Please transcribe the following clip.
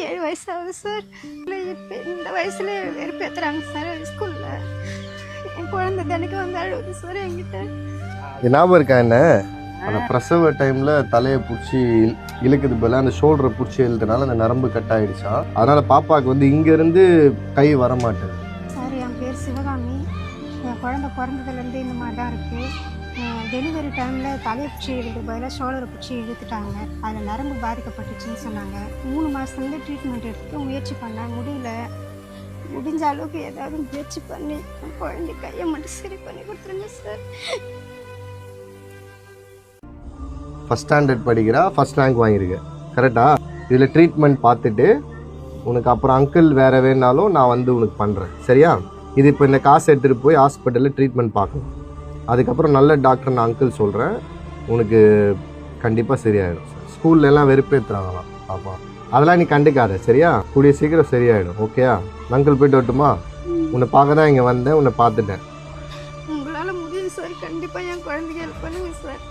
7 வயசு ஆகுது சார். இப்போ இந்த வயசுல வெறுப்பேற்றுறாங்க சார் ஸ்கூலில். என் குழந்தை தினைக்கும் வந்து அழுகுது சார் என்கிட்ட. ஞாபகம் இருக்கா என்ன அந்த பிரசவ டைம்ல தலையை பிடிச்சி இழுக்குது போல அந்த ஷோல்டரை பிடிச்சி இழுத்தனால அந்த நரம்பு கட் ஆயிடுச்சா, அதனால பாப்பாவுக்கு வந்து இங்க இருந்து கை வர மாட்டேது. சார் என் பேர் சிவகாமி. என் குழந்தை பிறந்ததுலேருந்து இந்த மாதிரி தான் இருக்குது. டெலிவரி டைமில் தலையை பிடிச்சி இழுத்து பதிலாக ஷோல்டரை பிடிச்சி இழுத்துட்டாங்க. அதில் நரம்பு பாதிக்கப்பட்டுச்சுன்னு சொன்னாங்க. 3 மாதத்துலேருந்து ட்ரீட்மெண்ட் எடுத்து முயற்சி பண்ணேன், முடியல. முடிஞ்ச அளவுக்கு ஏதாவது முயற்சி பண்ணி என் குழந்தை கையை மட்டும் சரி பண்ணி கொடுத்துருங்க சார். ஃபஸ்ட் ஸ்டாண்டர்ட் படிக்கிறா, ஃபஸ்ட் ரேங்க் வாங்கியிருக்க கரெக்டா? இதில் ட்ரீட்மெண்ட் பார்த்துட்டு உனக்கு அப்புறம் அங்கிள் வேறு வேணாலும் நான் வந்து உனக்கு பண்ணுறேன் சரியா? இது இப்போ இந்த காசு எடுத்துகிட்டு போய் ஹாஸ்பிட்டலில் ட்ரீட்மெண்ட் பார்க்கணும். அதுக்கப்புறம் நல்ல டாக்டர் நான் அங்கிள் சொல்கிறேன், உனக்கு கண்டிப்பாக சரியாயிடும். ஸ்கூல்லலாம் வெறுப்பேற்றுறாங்களாம் பாப்பா, அதெல்லாம் நீ கண்டுக்காத சரியா? கூடிய சீக்கிரம் சரியாயிடும் ஓகேயா? அங்கிள் போய்ட்டு வரட்டுமா? உன்னை பார்க்க தான் இங்கே வந்தேன், உன்னை பார்த்துட்டேன். உங்களால் முடியும் சார், கண்டிப்பாக என் குழந்தைக்கு ஹெல்ப் பண்ணுங்க சார்.